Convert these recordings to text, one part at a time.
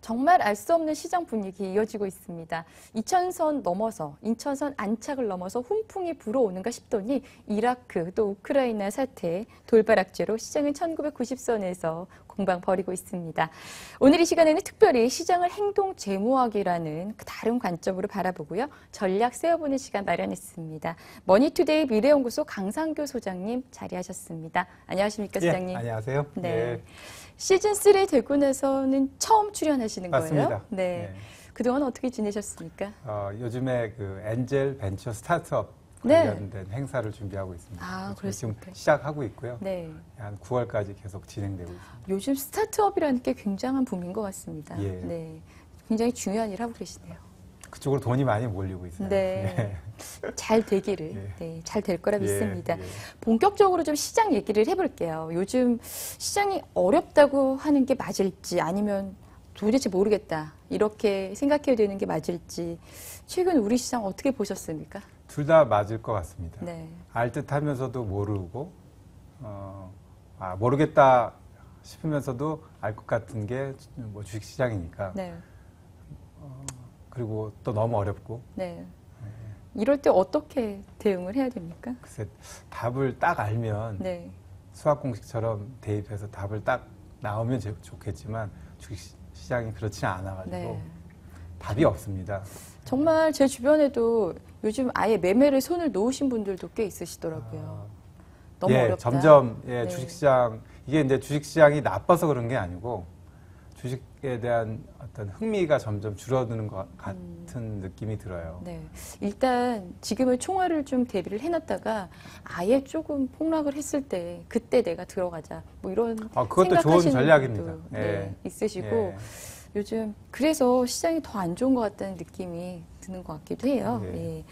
정말 알 수 없는 시장 분위기 이어지고 있습니다. 이천선 넘어서 인천선 안착을 넘어서 훈풍이 불어오는가 싶더니 이라크 또 우크라이나 사태 돌발 악재로 시장은 1990선에서 공방 벌이고 있습니다. 오늘 이 시간에는 특별히 시장을 행동 재무학이라는 다른 관점으로 바라보고요. 전략 세워보는 시간 마련했습니다. 머니투데이 미래연구소 강상규 소장님 자리하셨습니다. 안녕하십니까, 소장님? 예, 안녕하세요. 네. 시즌3 되고 나서는 처음 출연하시는 맞습니다. 거예요? 네. 그동안 어떻게 지내셨습니까? 요즘에 그 엔젤 벤처 스타트업 네. 관련된 행사를 준비하고 있습니다. 아, 지금 그렇습니까? 시작하고 있고요. 네. 한 9월까지 계속 진행되고 있습니다. 요즘 스타트업이라는 게 굉장한 붐인 것 같습니다. 예. 네. 굉장히 중요한 일 하고 계시네요. 그쪽으로 돈이 많이 몰리고 있어요. 네. 잘 되기를, 예. 네, 잘 될 거라 예, 믿습니다. 예. 본격적으로 좀 시장 얘기를 해볼게요. 요즘 시장이 어렵다고 하는 게 맞을지 아니면 도대체 모르겠다 이렇게 생각해야 되는 게 맞을지 최근 우리 시장 어떻게 보셨습니까? 둘 다 맞을 것 같습니다. 네. 알 듯하면서도 모르고 모르겠다 싶으면서도 알 것 같은 게 뭐 주식시장이니까. 네. 그리고 또 너무 어렵고. 네. 이럴 때 어떻게 대응을 해야 됩니까? 글쎄, 답을 딱 알면 네. 수학 공식처럼 대입해서 답을 딱 나오면 좋겠지만 주식시장이 그렇지 않아가지고 네. 답이 없습니다. 정말 제 주변에도 요즘 아예 매매를 손을 놓으신 분들도 꽤 있으시더라고요. 너무 어렵다. 점점 네. 주식시장 이게 이제 주식시장이 나빠서 그런 게 아니고 주식에 대한 어떤 흥미가 점점 줄어드는 것 같은 느낌이 들어요. 네. 일단 지금은 총알을 좀 대비를 해놨다가 아예 조금 폭락을 했을 때 그때 내가 들어가자 뭐 이런 그것도 좋은 생각하시는 전략입니다. 분도, 예. 네, 있으시고 예. 요즘 그래서 시장이 더 안 좋은 것 같다는 느낌이 드는 것 같기도 해요. 네. 예.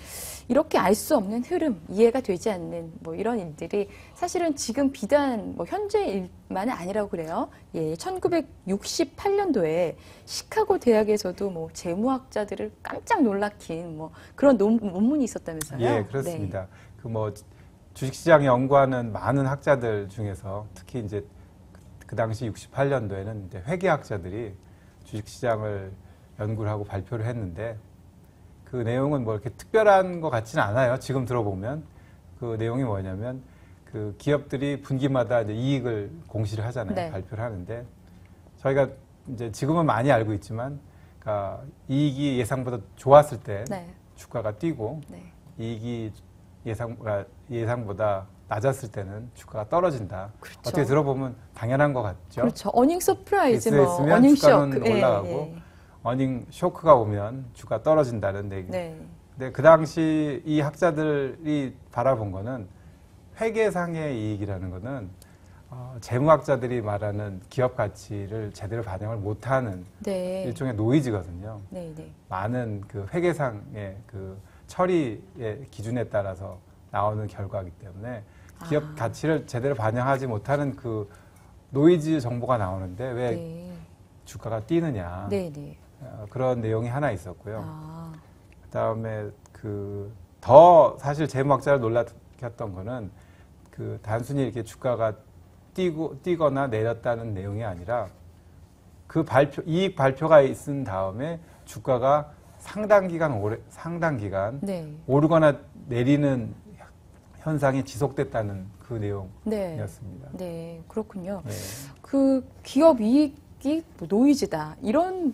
이렇게 알 수 없는 흐름, 이해가 되지 않는 뭐 이런 일들이 사실은 지금 비단 뭐 현재 일만은 아니라고 그래요. 예, 1968년도에 시카고 대학에서도 뭐 재무학자들을 깜짝 놀라킨 뭐 그런 논문이 있었다면서요? 예, 그렇습니다. 그 뭐 주식시장 연구하는 많은 학자들 중에서 특히 이제 그 당시 68년도에는 이제 회계학자들이 주식시장을 연구를 하고 발표를 했는데 그 내용은 뭐 이렇게 특별한 것 같지는 않아요. 지금 들어보면 그 내용이 뭐냐면 그 기업들이 분기마다 이제 이익을 공시를 하잖아요. 네. 발표를 하는데 저희가 이제 지금은 많이 알고 있지만 그러니까 이익이 예상보다 좋았을 때 네. 주가가 뛰고 네. 이익이 예상보다 낮았을 때는 주가가 떨어진다. 그렇죠. 어떻게 들어보면 당연한 것 같죠. 그렇죠. 어닝 서프라이즈, 뭐 있으면 어닝 주가는 쇼크. 올라가고 예, 예. 어닝 쇼크가 오면 주가 떨어진다는 얘기. 네. 근데 그 당시 이 학자들이 바라본 거는 회계상의 이익이라는 거는 재무학자들이 말하는 기업 가치를 제대로 반영을 못하는 네. 일종의 노이즈거든요. 네, 네. 많은 그 회계상의 그 처리의 기준에 따라서 나오는 결과이기 때문에 기업 가치를 제대로 반영하지 못하는 그 노이즈 정보가 나오는데 왜 네. 주가가 뛰느냐. 네, 네. 그런 내용이 하나 있었고요. 아. 그다음에 그 더 사실 재무학자를 놀랐던 거는 그 단순히 이렇게 주가가 뛰거나 내렸다는 내용이 아니라 그 이익 발표가 있은 다음에 주가가 상당 기간 네. 오르거나 내리는 현상이 지속됐다는 그 네. 내용이었습니다. 네, 그렇군요. 네. 그 기업 이익이 뭐 노이즈다. 이런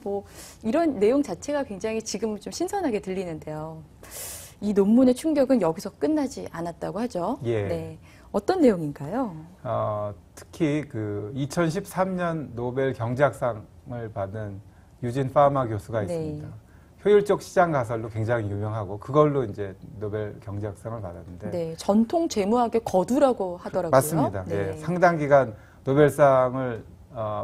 내용 자체가 굉장히 지금은 좀 신선하게 들리는데요. 이 논문의 충격은 여기서 끝나지 않았다고 하죠. 예. 네. 어떤 내용인가요? 특히 그 2013년 노벨 경제학상을 받은 유진 파마 교수가 네. 있습니다. 효율적 시장 가설로 굉장히 유명하고 그걸로 이제 노벨 경제학상을 받았는데 네, 전통 재무학의 거두라고 하더라고요. 맞습니다. 네. 예, 상당 기간 노벨상을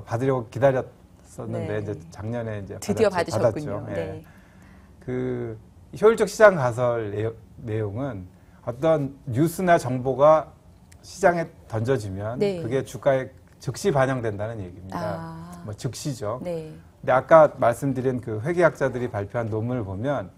받으려고 기다렸었는데 네. 이제 작년에 이제 드디어 받았죠. 받으셨군요. 예. 네. 그 효율적 시장 가설 내용은 어떤 뉴스나 정보가 시장에 던져지면 네. 그게 주가에 즉시 반영된다는 얘기입니다. 아. 뭐 즉시죠. 네. 근데 아까 말씀드린 그 회계학자들이 발표한 논문을 보면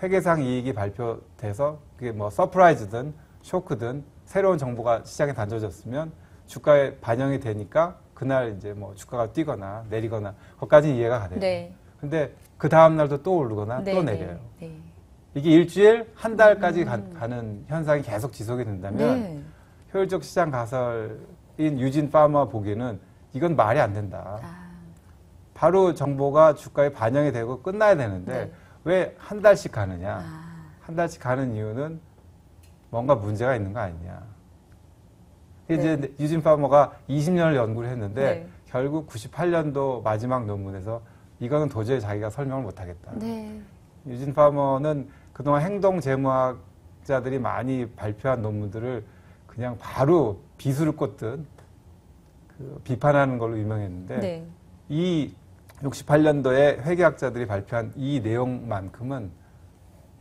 회계상 이익이 발표돼서 그게 뭐 서프라이즈든 쇼크든 새로운 정보가 시장에 던져졌으면 주가에 반영이 되니까 그날 이제 뭐 주가가 뛰거나 내리거나 그것까지는 이해가 가요. 네. 근데 그 다음 날도 또 오르거나 네, 또 네, 내려요. 네. 이게 일주일, 한 달까지 가는 현상이 계속 지속이 된다면 네. 효율적 시장 가설인 유진 파머 보기에는 이건 말이 안 된다. 아, 바로 정보가 주가에 반영이 되고 끝나야 되는데 네. 왜 한 달씩 가느냐. 아, 한 달씩 가는 이유는 뭔가 문제가 있는 거 아니냐. 이제 네. 유진 파머가 20년을 연구를 했는데 네. 결국 98년도 마지막 논문에서 이거는 도저히 자기가 설명을 못하겠다. 네. 유진 파머는 그동안 행동 재무학자들이 많이 발표한 논문들을 그냥 바로 비수를 꽂듯 그 비판하는 걸로 유명했는데 네. 이 68년도에 회계학자들이 발표한 이 내용만큼은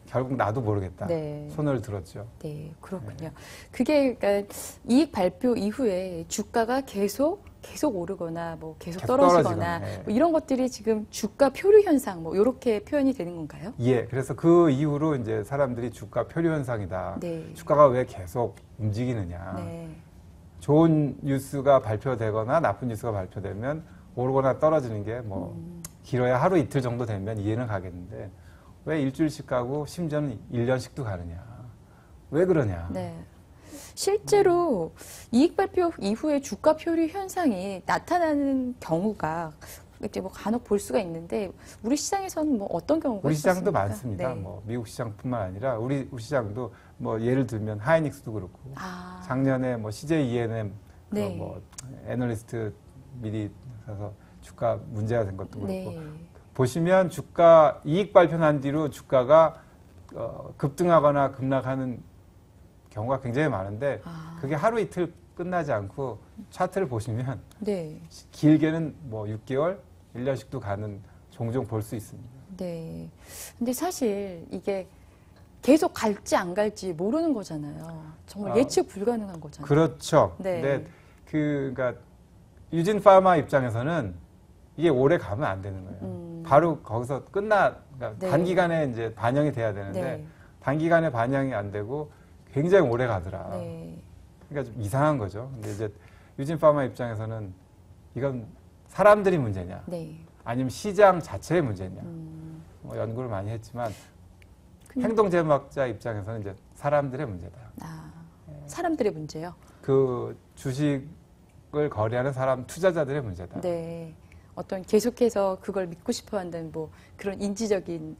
결국 나도 모르겠다. 네. 손을 들었죠. 네, 그렇군요. 그게 그러니까 이익 발표 이후에 주가가 계속 오르거나 뭐 계속 떨어지거나 네. 뭐 이런 것들이 지금 주가 표류 현상 뭐 이렇게 표현이 되는 건가요? 예, 그래서 그 이후로 이제 사람들이 주가 표류 현상이다. 네. 주가가 왜 계속 움직이느냐. 네. 좋은 뉴스가 발표되거나 나쁜 뉴스가 발표되면 오르거나 떨어지는 게 뭐 길어야 하루 이틀 정도 되면 이해는 가겠는데 왜 일주일씩 가고 심지어는 1년씩도 가느냐. 왜 그러냐. 네. 실제로 이익 발표 이후에 주가 표류 현상이 나타나는 경우가 이제 뭐 간혹 볼 수가 있는데 우리 시장에서는 뭐 어떤 경우가 우리 시장도 있었습니까? 많습니다. 네. 뭐 미국 시장뿐만 아니라 우리 시장도 뭐 예를 들면 하이닉스도 그렇고 아, 작년에 뭐 CJ E&M 네. 뭐 애널리스트 미리 가서 주가 문제가 된 것도 그렇고 네. 보시면 주가 이익 발표 난 뒤로 주가가 급등하거나 급락하는 경우가 굉장히 많은데 아, 그게 하루 이틀 끝나지 않고 차트를 보시면 네. 길게는 뭐 6개월, 1년씩도 가는 종종 볼 수 있습니다. 네. 근데 사실 이게 계속 갈지 안 갈지 모르는 거잖아요. 정말 예측 불가능한 거잖아요. 그렇죠. 네. 근데 그러니까 유진 파마 입장에서는 이게 오래 가면 안 되는 거예요. 바로 거기서 그러니까 네. 단기간에 이제 반영이 돼야 되는데 네. 단기간에 반영이 안 되고 굉장히 오래 가더라. 네. 그러니까 좀 이상한 거죠. 근데 이제 유진 파마 입장에서는 이건 사람들이 문제냐, 네. 아니면 시장 자체의 문제냐. 뭐 연구를 많이 했지만 행동재무학자 입장에서는 이제 사람들의 문제다. 아, 사람들의 문제요. 그 주식을 거래하는 사람 투자자들의 문제다. 네. 어떤 계속해서 그걸 믿고 싶어 한다는 뭐 그런 인지적인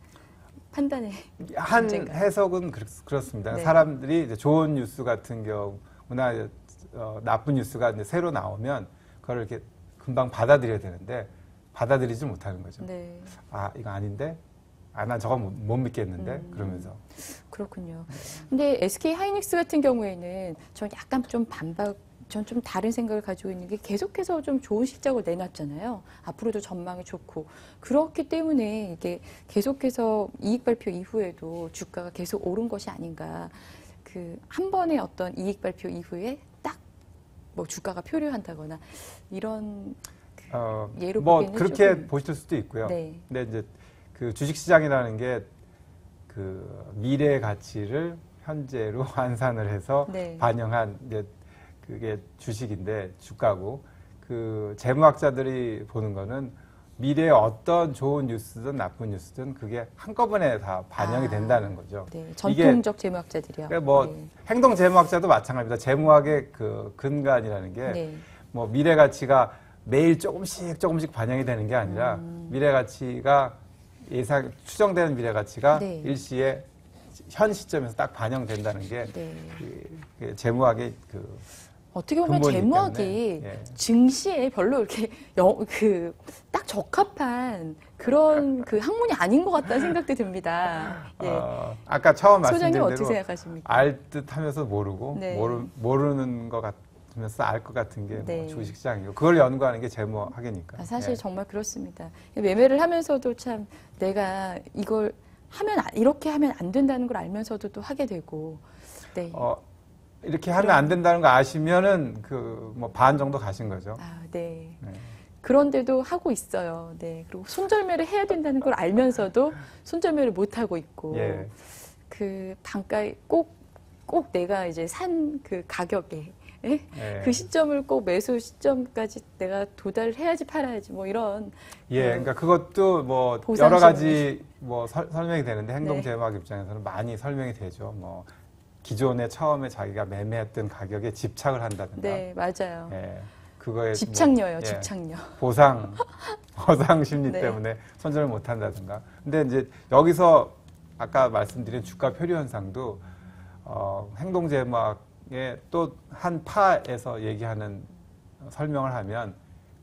판단의 한 문제인가요? 해석은 그렇습니다. 네. 사람들이 이제 좋은 뉴스 같은 경우나 이제 나쁜 뉴스가 이제 새로 나오면 그걸 이렇게 금방 받아들여야 되는데 받아들이지 못하는 거죠. 네. 아, 이거 아닌데? 아, 난 저거 못 믿겠는데? 그러면서. 그렇군요. 근데 SK 하이닉스 같은 경우에는 전 약간 좀 전 좀 다른 생각을 가지고 있는 게 계속해서 좀 좋은 실적을 내놨잖아요. 앞으로도 전망이 좋고. 그렇기 때문에 이게 계속해서 이익 발표 이후에도 주가가 계속 오른 것이 아닌가. 그 한 번의 어떤 이익 발표 이후에 딱 뭐 주가가 표류한다거나 이런 예로 뭐 보기에는 그렇게 조금- 보실 수도 있고요. 네. 근데 이제 그 주식시장이라는 게 그 미래의 가치를 현재로 환산을 해서 네. 반영한 이제 그게 주식인데 주가고 그 재무학자들이 보는 거는 미래에 어떤 좋은 뉴스든 나쁜 뉴스든 그게 한꺼번에 다 반영이 아. 된다는 거죠. 네, 전통적 재무학자들이요. 그러니까 뭐 네. 행동 재무학자도 마찬가지입니다. 재무학의 그 근간이라는 게 네. 뭐 미래 가치가 매일 조금씩 반영이 되는 게 아니라 미래 가치가 추정되는 미래 가치가 네. 일시에 현 시점에서 딱 반영된다는 게 네. 그 재무학의 그 어떻게 보면 근본이기 재무학이 때문에, 예. 증시에 별로 이렇게 딱 적합한 그런 그 학문이 아닌 것 같다는 생각도 듭니다. 예. 아까 처음 소장님 말씀드린 어떻게 대로 생각하십니까? 알 듯하면서 모르고 네. 모르는 것 같으면서 알 것 같은 게 네. 뭐 주식시장이고 그걸 연구하는 게 재무학이니까. 사실 예. 정말 그렇습니다. 매매를 하면서도 참 내가 이걸 이렇게 하면 안 된다는 걸 알면서도 또 하게 되고. 네. 이렇게 하면 안 된다는 거 아시면은 그 뭐 반 정도 가신 거죠. 아, 네. 네. 그런데도 하고 있어요. 네. 그리고 손절매를 해야 된다는 걸 알면서도 손절매를 못 하고 있고. 예. 그 단가에 꼭 내가 이제 산 그 가격에 예. 그 시점을 꼭 매수 시점까지 내가 도달을 해야지 팔아야지 뭐 이런 예, 그러니까 그것도 뭐 보상 여러 가지 시험을. 뭐 설명이 되는데 행동 네. 제휴학 입장에서는 많이 설명이 되죠. 뭐 기존에 처음에 자기가 매매했던 가격에 집착을 한다든가. 네, 맞아요. 예. 그거에 집착녀요, 뭐, 예, 집착녀. 보상 심리 네. 때문에 손절을 못 한다든가. 근데 이제 여기서 아까 말씀드린 주가 표류 현상도 행동 제휴학의 또 한 파에서 얘기하는 설명을 하면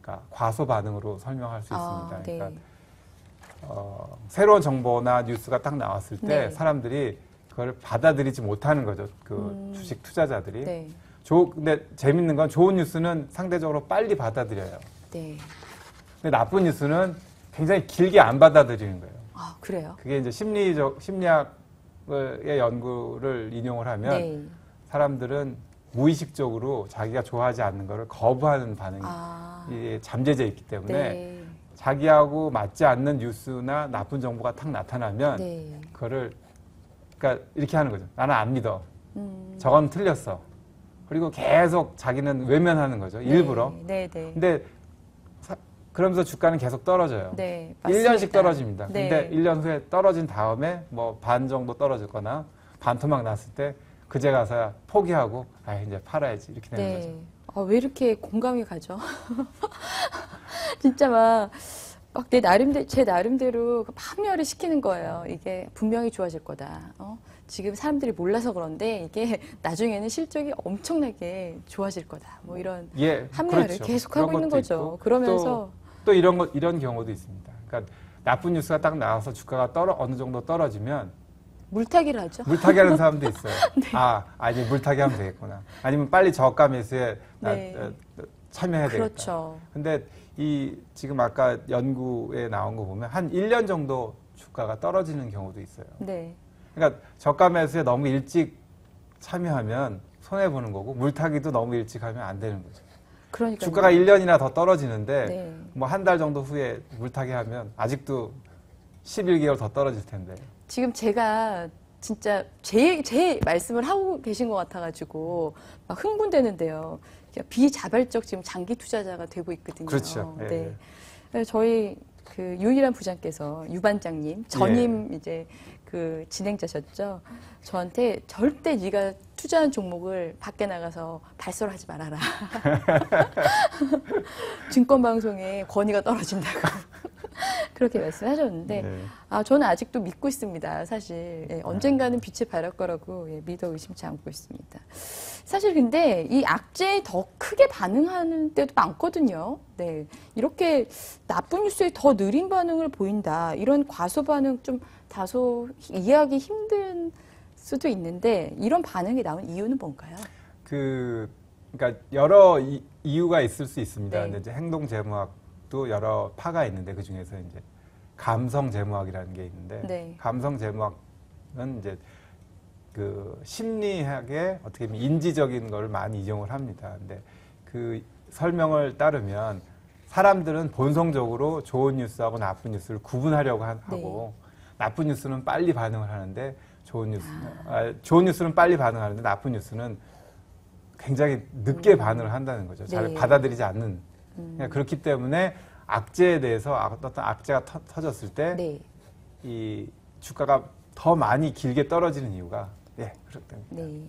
그러니까 과소 반응으로 설명할 수 있습니다. 네. 그러니까 새로운 정보나 뉴스가 딱 나왔을 때 네. 사람들이 그걸 받아들이지 못하는 거죠. 그 주식 투자자들이. 네. 근데 재밌는 건 좋은 뉴스는 상대적으로 빨리 받아들여요. 네. 근데 나쁜 뉴스는 굉장히 길게 안 받아들이는 거예요. 아, 그래요? 그게 이제 심리학의 연구를 인용을 하면 네. 사람들은 무의식적으로 자기가 좋아하지 않는 것을 거부하는 반응이 아, 잠재져 있기 때문에 네. 자기하고 맞지 않는 뉴스나 나쁜 정보가 탁 나타나면 네. 그거를 그러니까 이렇게 하는 거죠. 나는 안 믿어. 음, 저건 틀렸어. 그리고 계속 자기는 외면하는 거죠. 일부러. 네, 네. 근데 그러면서 주가는 계속 떨어져요. 네, 1년씩 맞습니다. 떨어집니다. 네. 근데 1년 후에 떨어진 다음에 뭐 반 정도 떨어졌거나 반토막 났을 때 그제 가서야 포기하고 이제 팔아야지 이렇게 되는 거죠. 네. 아, 왜 이렇게 공감이 가죠? 진짜 막 제 나름대로 합리화를 시키는 거예요. 이게 분명히 좋아질 거다. 지금 사람들이 몰라서 그런데 이게 나중에는 실적이 엄청나게 좋아질 거다. 뭐 이런 예, 합리화를 그렇죠. 계속 그런 하고 있는 것도 거죠. 있고 그러면서 또 이런 경우도 있습니다. 그러니까 나쁜 뉴스가 딱 나와서 주가가 어느 정도 떨어지면 물타기를 하죠. 물타기 하는 사람도 있어요. 네. 이제 물타기 하면 되겠구나. 아니면 빨리 저가 매수에 네. 참여해야 되겠다. 그렇죠. 근데 지금 아까 연구에 나온 거 보면 한 1년 정도 주가가 떨어지는 경우도 있어요. 네. 그러니까 저가 매수에 너무 일찍 참여하면 손해보는 거고 물타기도 너무 일찍 하면 안 되는 거죠. 그러니까 주가가 1년이나 더 떨어지는데 네. 뭐 한 달 정도 후에 물타기 하면 아직도 11개월 더 떨어질 텐데. 지금 제가 진짜 제 말씀을 하고 계신 것 같아가지고 막 흥분되는데요. 비자발적 지금 장기 투자자가 되고 있거든요. 그렇죠. 예, 네. 그래서 저희 그 유일한 부장께서 유반장님 전임 이제 그 진행자셨죠. 저한테 절대 네가 투자한 종목을 밖에 나가서 발설하지 말아라. 증권방송에 권위가 떨어진다고. 그렇게 말씀하셨는데 네. 저는 아직도 믿고 있습니다. 사실 언젠가는 빛을 발할 거라고 믿어 의심치 않고 있습니다. 사실 근데 이 악재에 더 크게 반응하는 때도 많거든요. 네, 이렇게 나쁜 뉴스에 더 느린 반응을 보인다. 이런 과소 반응 좀 다소 이해하기 힘든 수도 있는데 이런 반응이 나온 이유는 뭔가요? 그러니까 여러 이유가 있을 수 있습니다. 네. 근데 이제 행동 재무학도 여러 파가 있는데 그 중에서 이제 감성 재무학이라는 게 있는데 네. 감성 재무학은 이제 그 심리학의 어떻게 보면 인지적인 거를 많이 이용을 합니다. 근데 그 설명을 따르면 사람들은 본성적으로 좋은 뉴스하고 나쁜 뉴스를 구분하려고 하고 나쁜 뉴스는 빨리 반응을 하는데 좋은 뉴스는 빨리 반응하는데 나쁜 뉴스는 굉장히 늦게 반응을 한다는 거죠. 잘 네. 받아들이지 않는. 그러니까 그렇기 때문에 악재에 대해서 어떤 악재가 터졌을 때 이 주가가 더 많이 길게 떨어지는 이유가 그렇답니다. 네.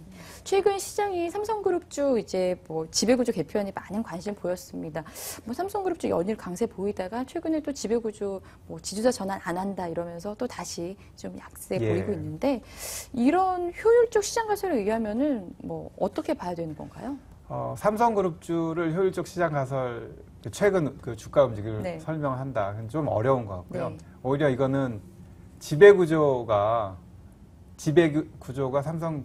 최근 시장이 삼성그룹주 이제 뭐 지배구조 개편에 많은 관심 보였습니다. 뭐 삼성그룹주 연일 강세 보이다가 최근에 또 지배구조 뭐 지주사 전환 안 한다 이러면서 또 다시 좀 약세 보이고 있는데 이런 효율적 시장 가설에 의하면은 뭐 어떻게 봐야 되는 건가요? 삼성그룹주를 효율적 시장 가설 최근 그 주가 움직임을 네. 설명한다. 좀 어려운 것 같고요. 네. 오히려 이거는 지배구조가 삼성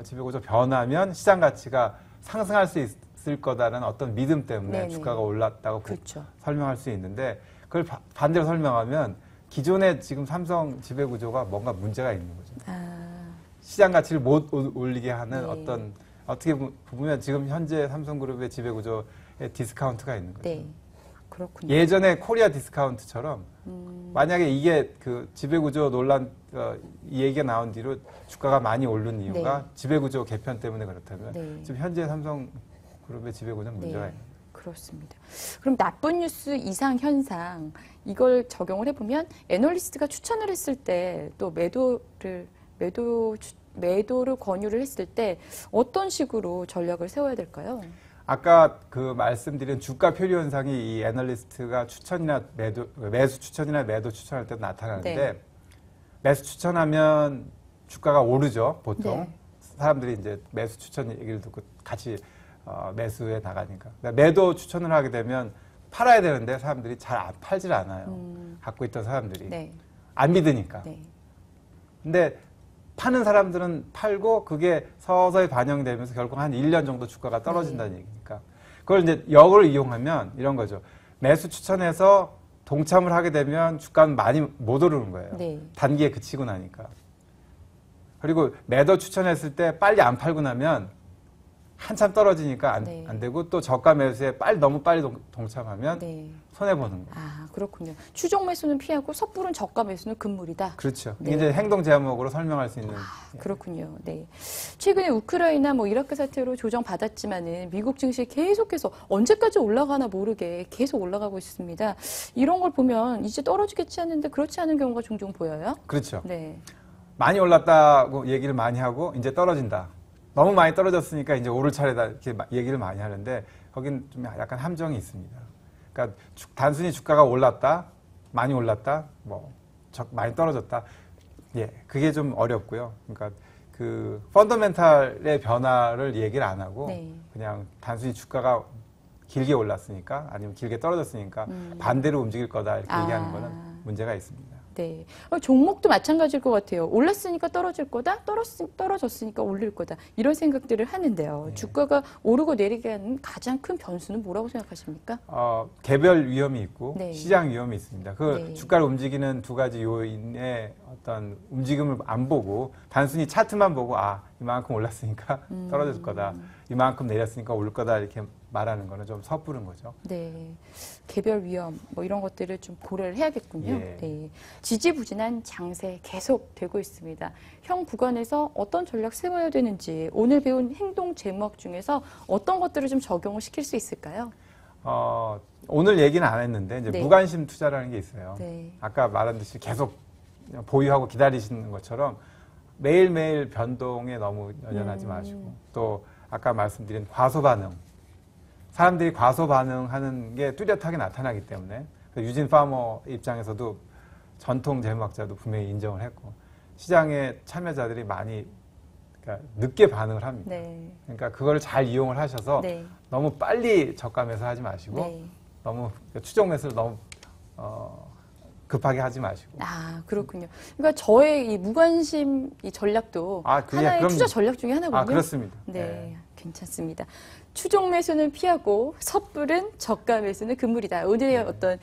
지배구조 변하면 시장 가치가 상승할 수 있을 거다라는 어떤 믿음 때문에 네네. 주가가 올랐다고 그렇죠. 설명할 수 있는데 그걸 반대로 설명하면 기존의 지금 삼성 지배구조가 뭔가 문제가 있는 거죠. 시장 가치를 못 올리게 하는 네. 어떻게 보면 지금 현재 삼성그룹의 지배구조에 디스카운트가 있는 거죠. 네. 그렇군요. 예전에 코리아 디스카운트처럼 만약에 이게 그 지배구조 논란 이 얘기가 나온 뒤로 주가가 많이 오른 이유가 네. 지배구조 개편 때문에 그렇다면 네. 지금 현재 삼성 그룹의 지배구조는 문제가 있는. 그렇습니다. 그럼 나쁜 뉴스 이상 현상 이걸 적용을 해보면 애널리스트가 추천을 했을 때 또 매도를 권유를 했을 때 어떤 식으로 전략을 세워야 될까요? 아까 그 말씀드린 주가 표류 현상이 이 애널리스트가 추천이나 매수 추천이나 매도 추천할 때 나타나는데 네. 매수 추천하면 주가가 오르죠, 보통. 네. 사람들이 이제 매수 추천 얘기를 듣고 같이 매수에 나가니까. 매도 추천을 하게 되면 팔아야 되는데 사람들이 잘 안 팔질 않아요. 갖고 있던 사람들이. 네. 안 믿으니까. 네. 근데 파는 사람들은 팔고 그게 서서히 반영되면서 결국 한 1년 정도 주가가 떨어진다는 얘기니까. 그걸 이제 역을 이용하면 이런 거죠. 매수 추천해서 동참을 하게 되면 주가는 많이 못 오르는 거예요. 네. 단기에 그치고 나니까. 그리고 매도 추천했을 때 빨리 안 팔고 나면 한참 떨어지니까 안 되고 또 저가 매수에 너무 빨리 동참하면 네. 손해보는 거예요. 아, 그렇군요. 추종 매수는 피하고 섣부른 저가 매수는 금물이다. 그렇죠. 네. 이게 이제 행동 제목으로 설명할 수 있는. 그렇군요. 네. 최근에 우크라이나 이라크 사태로 조정 받았지만은 미국 증시 계속해서 언제까지 올라가나 모르게 계속 올라가고 있습니다. 이런 걸 보면 이제 떨어지겠지 하는데 그렇지 않은 경우가 종종 보여요. 그렇죠. 네. 많이 올랐다고 얘기를 많이 하고 이제 떨어진다. 너무 많이 떨어졌으니까 이제 오를 차례다 이렇게 얘기를 많이 하는데 거긴 좀 약간 함정이 있습니다. 그러니까 단순히 주가가 올랐다, 많이 올랐다, 많이 떨어졌다. 예, 그게 좀 어렵고요. 그러니까 그 펀더멘탈의 변화를 얘기를 안 하고 네. 그냥 단순히 주가가 길게 올랐으니까 아니면 길게 떨어졌으니까 반대로 움직일 거다 이렇게 얘기하는 거는 문제가 있습니다. 네. 종목도 마찬가지일 것 같아요. 올랐으니까 떨어질 거다, 떨어졌으니까 올릴 거다. 이런 생각들을 하는데요. 네. 주가가 오르고 내리게 하는 가장 큰 변수는 뭐라고 생각하십니까? 개별 위험이 있고 네. 시장 위험이 있습니다. 그 네. 주가를 움직이는 두 가지 요인의 어떤 움직임을 안 보고 단순히 차트만 보고 이만큼 올랐으니까 떨어질 거다. 이만큼 내렸으니까 오를 거다 이렇게 말하는 거는 좀 섣부른 거죠. 네. 개별 위험 이런 것들을 좀 고려를 해야겠군요. 예. 네. 지지부진한 장세 계속 되고 있습니다. 현 구간에서 어떤 전략 세워야 되는지 오늘 배운 행동 제목 중에서 어떤 것들을 좀 적용을 시킬 수 있을까요? 오늘 얘기는 안 했는데 이제 네. 무관심 투자라는 게 있어요. 네. 아까 말한 듯이 계속 보유하고 기다리시는 것처럼 매일매일 변동에 너무 연연하지 마시고 또 아까 말씀드린 과소 반응. 사람들이 과소 반응하는 게 뚜렷하게 나타나기 때문에 유진 파머 입장에서도 전통 재무학자도 분명히 인정을 했고 시장의 참여자들이 많이 그러니까 늦게 반응을 합니다. 네. 그러니까 그걸 잘 이용을 하셔서 네. 너무 빨리 저가 매수 하지 마시고 네. 너무 추종 매수를 너무 급하게 하지 마시고. 그렇군요. 그러니까 저의 이 무관심 이 전략도 하나의 그럼요. 투자 전략 중에 하나군요. 그렇습니다. 네, 괜찮습니다. 추종 매수는 피하고 섣부른 저가 매수는 금물이다. 오늘의 어떤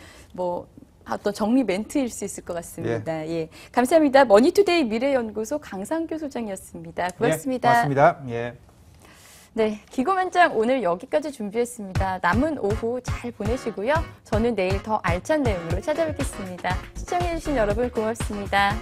정리 멘트일 수 있을 것 같습니다. 예. 감사합니다. 머니투데이 미래연구소 강상규 소장이었습니다. 고맙습니다. 고맙습니다. 예. 네, 기고만장 오늘 여기까지 준비했습니다. 남은 오후 잘 보내시고요. 저는 내일 더 알찬 내용으로 찾아뵙겠습니다. 시청해주신 여러분 고맙습니다.